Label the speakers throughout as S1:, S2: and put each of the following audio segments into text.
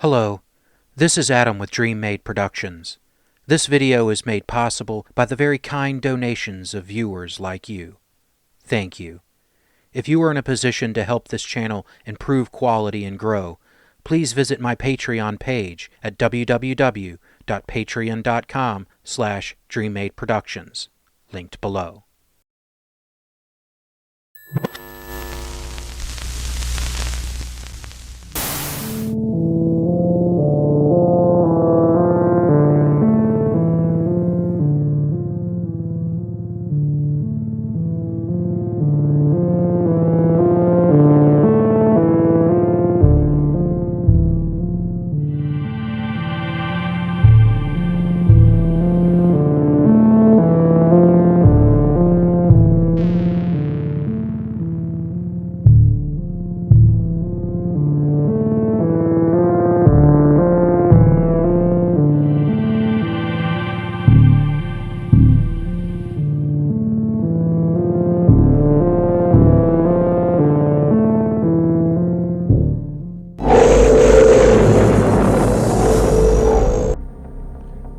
S1: Hello, this is Adam with DreamMade Productions. This video is made possible by the very kind donations of viewers like you. Thank you. If you are in a position to help this channel improve quality and grow, please visit my Patreon page at www.patreon.com/DreamMadeProductions, linked below.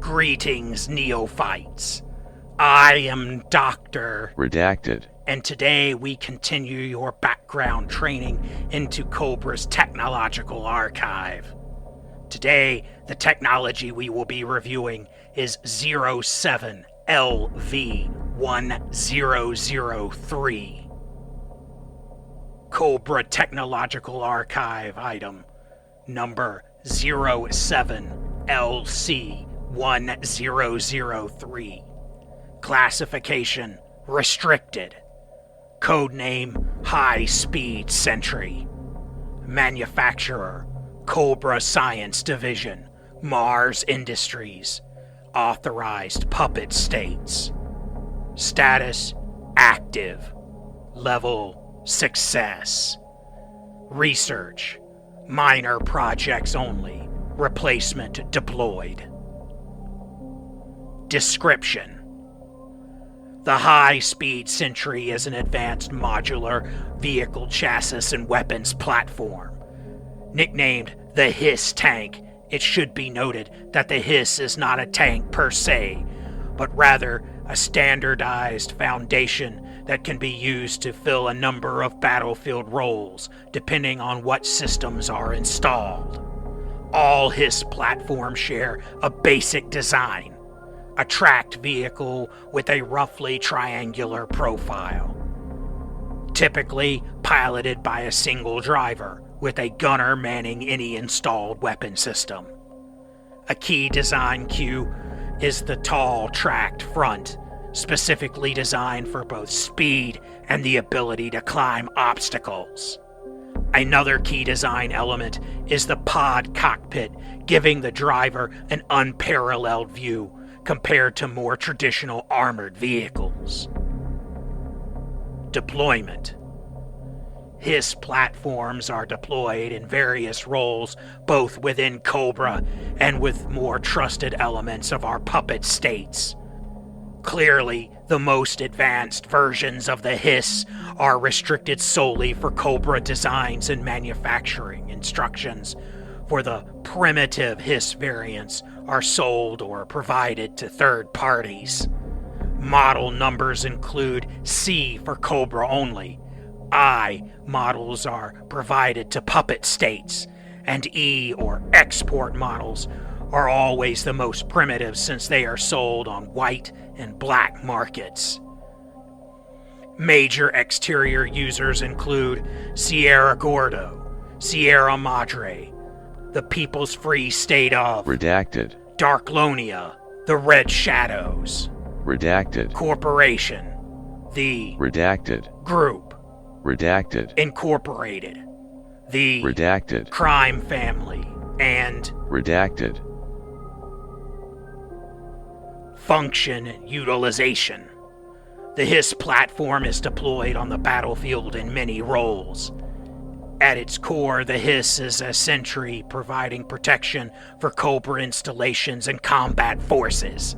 S2: Greetings, Neophytes. I am Dr.
S3: Redacted.
S2: And today we continue your background training into Cobra's technological archive. Today, the technology we will be reviewing is 07LV1003. Cobra Technological Archive item number 07LC1003. Classification restricted. Codename High Speed Sentry. Manufacturer Cobra Science Division, Mars Industries. Authorized puppet states. Status active. Level success. Research minor projects only. Replacement deployed. Description: the high-speed Sentry is an advanced modular vehicle chassis and weapons platform. Nicknamed the HISS tank, it should be noted that the HISS is not a tank per se, but rather a standardized foundation that can be used to fill a number of battlefield roles depending on what systems are installed. All HISS platforms share a basic design, a tracked vehicle with a roughly triangular profile, typically piloted by a single driver with a gunner manning any installed weapon system. A key design cue is the tall, tracked front, specifically designed for both speed and the ability to climb obstacles. Another key design element is the pod cockpit, giving the driver an unparalleled view compared to more traditional armored vehicles. Deployment: HISS platforms are deployed in various roles both within Cobra and with more trusted elements of our puppet states. Clearly, the most advanced versions of the HISS are restricted solely for Cobra designs and manufacturing. Instructions for the primitive HISS variants are sold or provided to third parties. Model numbers include C for Cobra only, I models are provided to puppet states, and E or export models are always the most primitive since they are sold on white and black markets. Major exterior users include Sierra Gordo, Sierra Madre, the People's Free State of
S3: Redacted.
S2: Darklonia, the Red Shadows,
S3: Redacted.
S2: Corporation, the
S3: Redacted.
S2: Group,
S3: Redacted.
S2: Incorporated, the
S3: Redacted.
S2: Crime Family, and
S3: Redacted.
S2: Function and utilization. The HISS platform is deployed on the battlefield in many roles. At its core, the HISS is a sentry providing protection for Cobra installations and combat forces.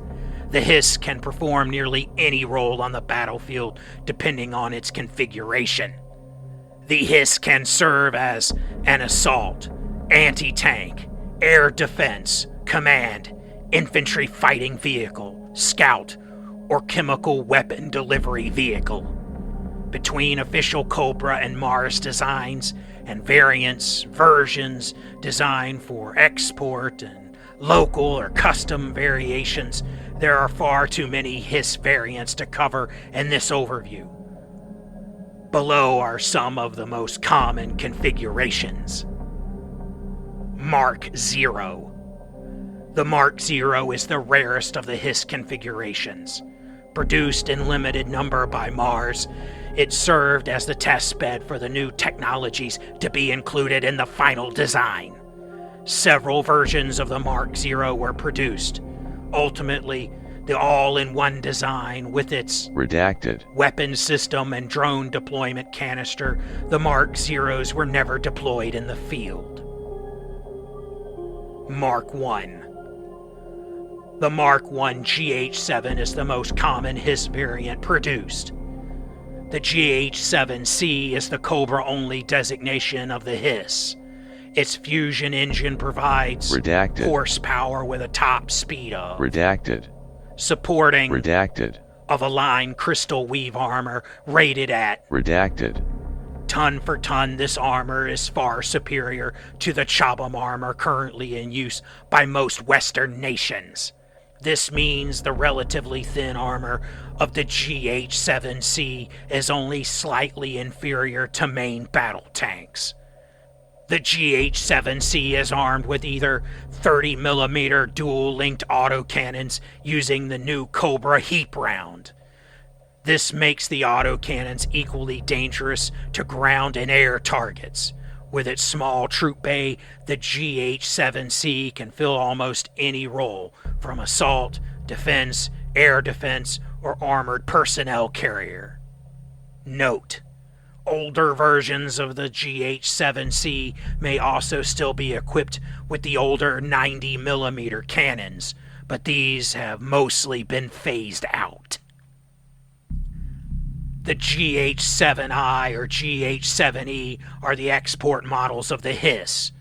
S2: The HISS can perform nearly any role on the battlefield depending on its configuration. The HISS can serve as an assault, anti-tank, air defense, command, infantry fighting vehicle, scout, or chemical weapon delivery vehicle. Between official Cobra and Mars designs and versions designed for export and local or custom variations, there are far too many HISS variants to cover in this overview. Below are some of the most common configurations. Mark 0. The Mark 0 is the rarest of the HISS configurations. Produced in limited number by Mars, it served as the test bed for the new technologies to be included in the final design. Several versions of the Mark 0 were produced. Ultimately, the all-in-one design with its
S3: redacted
S2: weapon system and drone deployment canister, the Mark 0s were never deployed in the field. Mark 1. The Mark 1 GH7 is the most common HISS variant produced. The GH7C is the Cobra-only designation of the HISS. Its fusion engine provides
S3: redacted
S2: horsepower with a top speed of
S3: redacted
S2: supporting
S3: redacted
S2: of aligned crystal weave armor rated at
S3: redacted.
S2: Ton for ton, this armor is far superior to the Cobra armor currently in use by most Western nations. This means the relatively thin armor of the GH7C is only slightly inferior to main battle tanks. The GH7C is armed with either 30mm dual-linked autocannons using the new Cobra heap round. This makes the autocannons equally dangerous to ground and air targets. With its small troop bay, the GH7C can fill almost any role, from assault, defense, air defense, or armored personnel carrier. Note: older versions of the GH7C may also still be equipped with the older 90mm cannons, but these have mostly been phased out. The GH7I or GH7E are the export models of the HISS.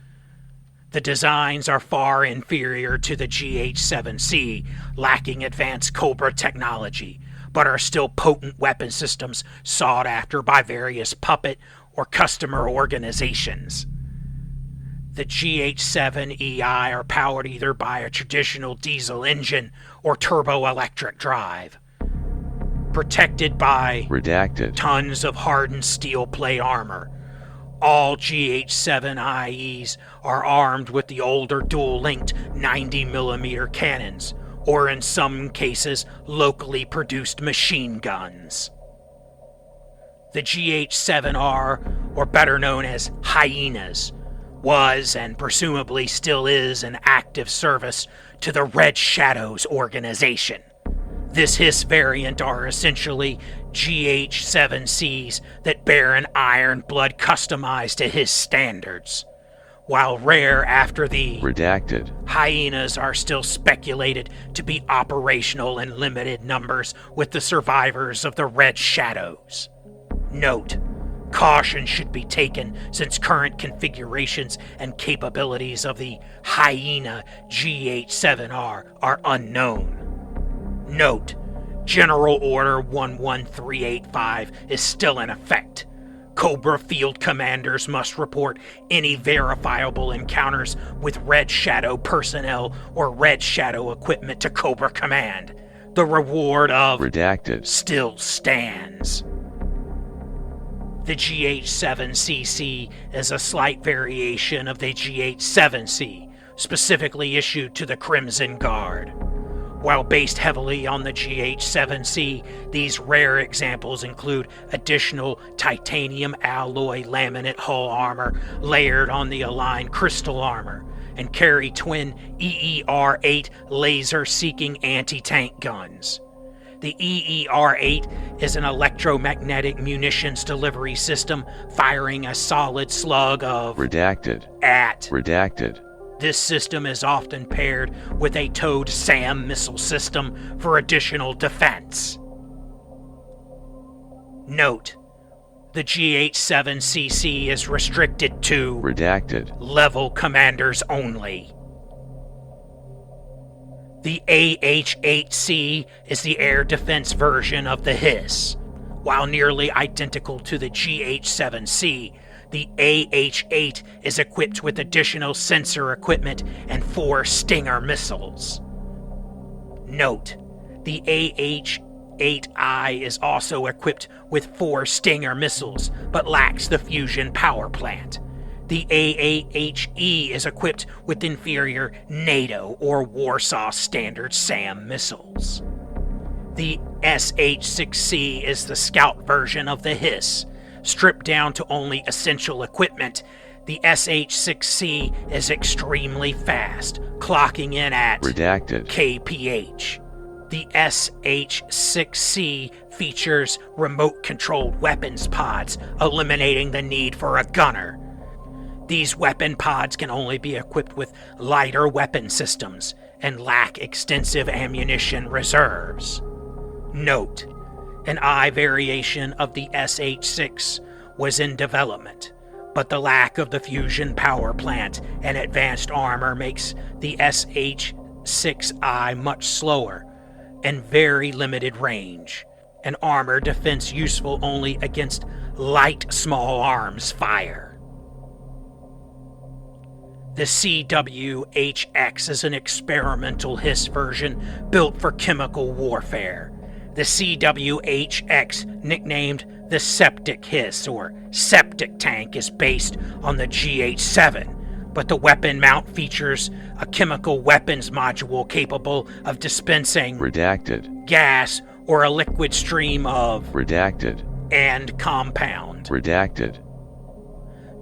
S2: The designs are far inferior to the GH7C, lacking advanced Cobra technology, but are still potent weapon systems sought after by various puppet or customer organizations. The GH7EI are powered either by a traditional diesel engine or turbo-electric drive. Protected by
S3: redacted
S2: tons of hardened steel plate armor. All GH7IEs are armed with the older dual-linked 90mm cannons, or in some cases, locally produced machine guns. The GH7R, or better known as Hyenas, was and presumably still is an active service to the Red Shadows organization. This HISS variant are essentially GH7Cs that bear an iron blood customized to HISS standards. While rare after the
S3: redacted
S2: Hyenas are still speculated to be operational in limited numbers with the survivors of the Red Shadows. Note: caution should be taken since current configurations and capabilities of the Hyena GH7R are unknown. Note: General Order 11385 is still in effect. Cobra field commanders must report any verifiable encounters with Red Shadow personnel or Red Shadow equipment to Cobra Command. The reward of
S3: redacted
S2: still stands. The GH7CC is a slight variation of the GH7C, specifically issued to the Crimson Guard. While based heavily on the GH7C, these rare examples include additional titanium alloy laminate hull armor layered on the aligned crystal armor, and carry twin EER-8 laser-seeking anti-tank guns. The EER-8 is an electromagnetic munitions delivery system firing a solid slug of
S3: redacted
S2: at
S3: redacted.
S2: This system is often paired with a towed SAM missile system for additional defense. Note: the GH7CC is restricted to
S3: redacted
S2: level commanders only. The AH-8C is the air defense version of the HISS. While nearly identical to the GH-7C, the AH-8 is equipped with additional sensor equipment and 4 Stinger missiles. Note, the AH-8I is also equipped with 4 Stinger missiles, but lacks the fusion power plant. The AAHE is equipped with inferior NATO or Warsaw Standard SAM missiles. The SH-6C is the scout version of the HISS. Stripped down to only essential equipment, the SH-6C is extremely fast, clocking in at
S3: Redacted.
S2: kph. The SH-6C features remote-controlled weapons pods, eliminating the need for a gunner. These weapon pods can only be equipped with lighter weapon systems and lack extensive ammunition reserves. Note, an I variation of the SH-6 was in development, but the lack of the fusion power plant and advanced armor makes the SH-6I much slower and very limited range, and armor defense useful only against light small arms fire. The CWHX is an experimental HISS version built for chemical warfare. The CWHX, nicknamed the Septic HISS or Septic Tank, is based on the GH7, but the weapon mount features a chemical weapons module capable of dispensing
S3: Redacted.
S2: gas or a liquid stream of
S3: Redacted.
S2: and compound.
S3: Redacted.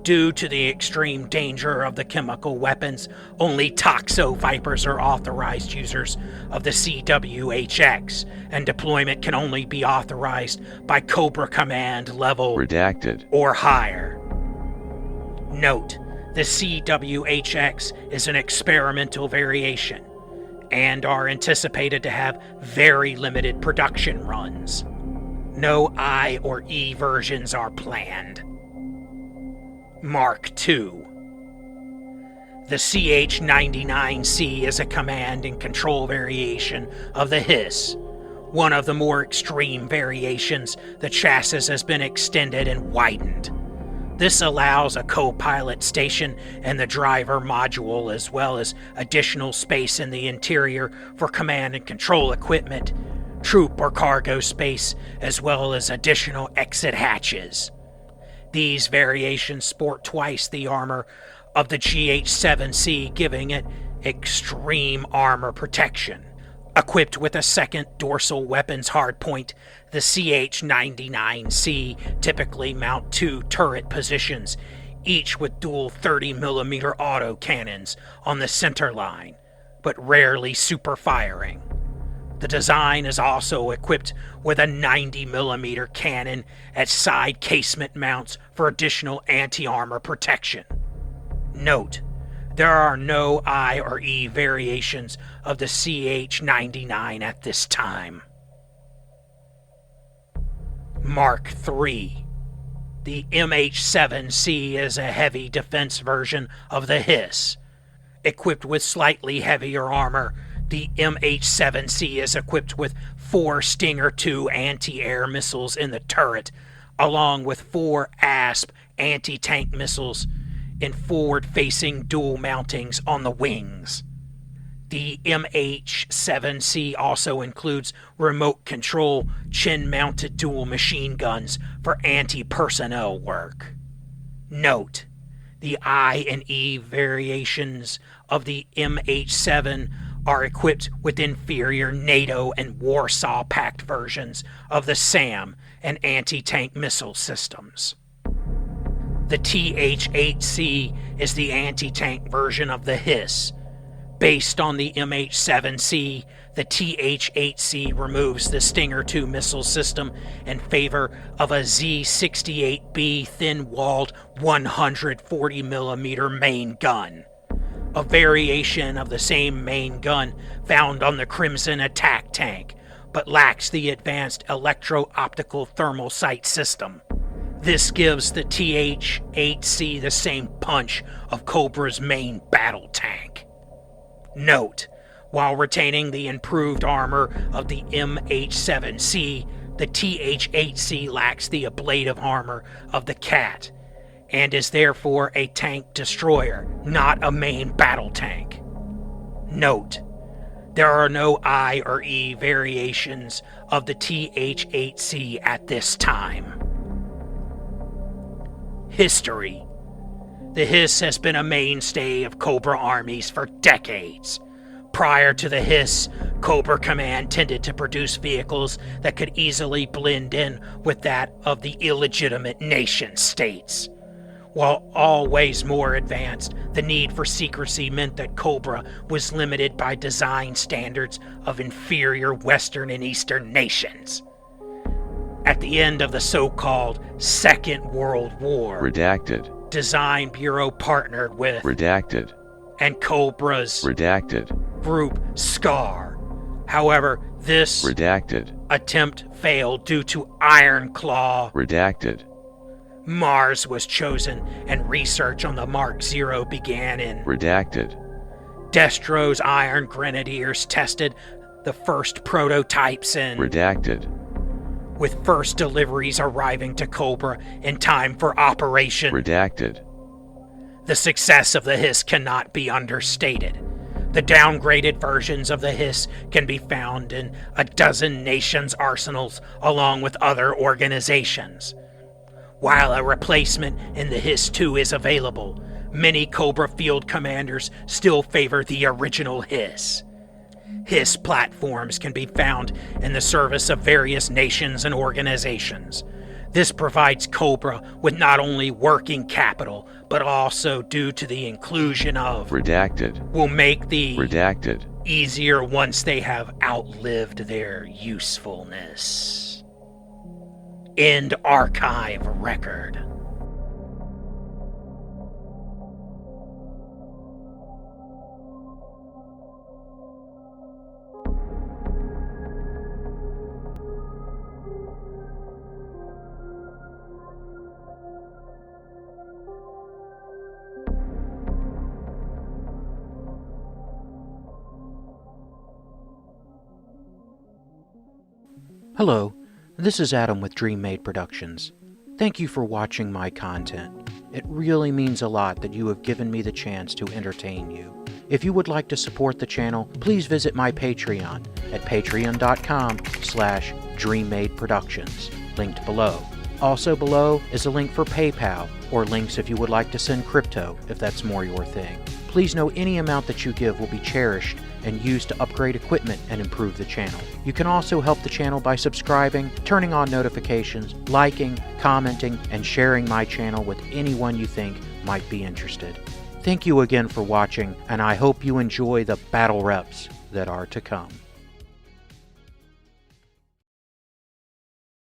S2: Due to the extreme danger of the chemical weapons, only toxo-vipers are authorized users of the CWHX, and deployment can only be authorized by Cobra command level
S3: Redacted.
S2: or higher. Note, the CWHX is an experimental variation, and are anticipated to have very limited production runs. No I or E versions are planned. Mark II. The CH-99C is a command and control variation of the HISS. One of the more extreme variations, the chassis has been extended and widened. This allows a co-pilot station and the driver module, as well as additional space in the interior for command and control equipment, troop or cargo space, as well as additional exit hatches. These variations sport twice the armor of the GH-7C, giving it extreme armor protection. Equipped with a second dorsal weapons hardpoint, the CH-99C typically mount 2 turret positions, each with dual 30mm autocannons on the center line, but rarely super firing. The design is also equipped with a 90mm cannon at side casement mounts for additional anti-armor protection. Note, there are no I or E variations of the CH-99 at this time. Mark III. The MH-7C is a heavy defense version of the HISS. Equipped with slightly heavier armor, the MH-7C is equipped with 4 Stinger II anti-air missiles in the turret, along with 4 ASP anti-tank missiles in forward-facing dual mountings on the wings. The MH-7C also includes remote control chin-mounted dual machine guns for anti-personnel work. Note, the I and E variations of the MH-7 are equipped with inferior NATO and Warsaw Pact versions of the SAM and anti-tank missile systems. The TH-8C is the anti-tank version of the HISS. Based on the MH-7C, the TH-8C removes the Stinger II missile system in favor of a Z-68B thin-walled 140mm main gun, a variation of the same main gun found on the Crimson attack tank, but lacks the advanced electro-optical thermal sight system. This gives the TH-8C the same punch of Cobra's main battle tank. Note, While retaining the improved armor of the MH7C, the TH8C lacks the ablative armor of the Cat, and is therefore a tank destroyer, not a main battle tank. Note: there are no I or E variations of the TH8C at this time. History. The HISS has been a mainstay of Cobra armies for decades. Prior to the HISS, Cobra Command tended to produce vehicles that could easily blend in with that of the illegitimate nation-states. While always more advanced, the need for secrecy meant that Cobra was limited by design standards of inferior Western and Eastern nations. At the end of the so-called Second World War,
S3: Redacted.
S2: Design Bureau partnered with
S3: Redacted.
S2: and Cobra's
S3: Redacted.
S2: group SCAR. However, this
S3: Redacted.
S2: attempt failed due to Iron Claw.
S3: Redacted.
S2: Mars was chosen, and research on the Mark Zero began in.
S3: Redacted.
S2: Destro's Iron Grenadiers tested the first prototypes in.
S3: Redacted.
S2: With first deliveries arriving to Cobra in time for Operation.
S3: Redacted.
S2: The success of the HISS cannot be understated. The downgraded versions of the HISS can be found in a dozen nations' arsenals along with other organizations. While a replacement in the HISS-2 is available, many Cobra field commanders still favor the original HISS. HISS platforms can be found in the service of various nations and organizations. This provides Cobra with not only working capital, but also, due to the inclusion of
S3: Redacted.
S2: will make the
S3: Redacted.
S2: easier once they have outlived their usefulness. End archive record.
S1: Hello, this is Adam with Dream Made Productions. Thank you for watching my content. It really means a lot that you have given me the chance to entertain you. If you would like to support the channel, please visit my Patreon at patreon.com/DreamMadeProductions, linked below. Also below is a link for PayPal, or links if you would like to send crypto, if that's more your thing. Please know any amount that you give will be cherished and used to upgrade equipment and improve the channel. You can also help the channel by subscribing, turning on notifications, liking, commenting, and sharing my channel with anyone you think might be interested. Thank you again for watching, and I hope you enjoy the battle reps that are to come.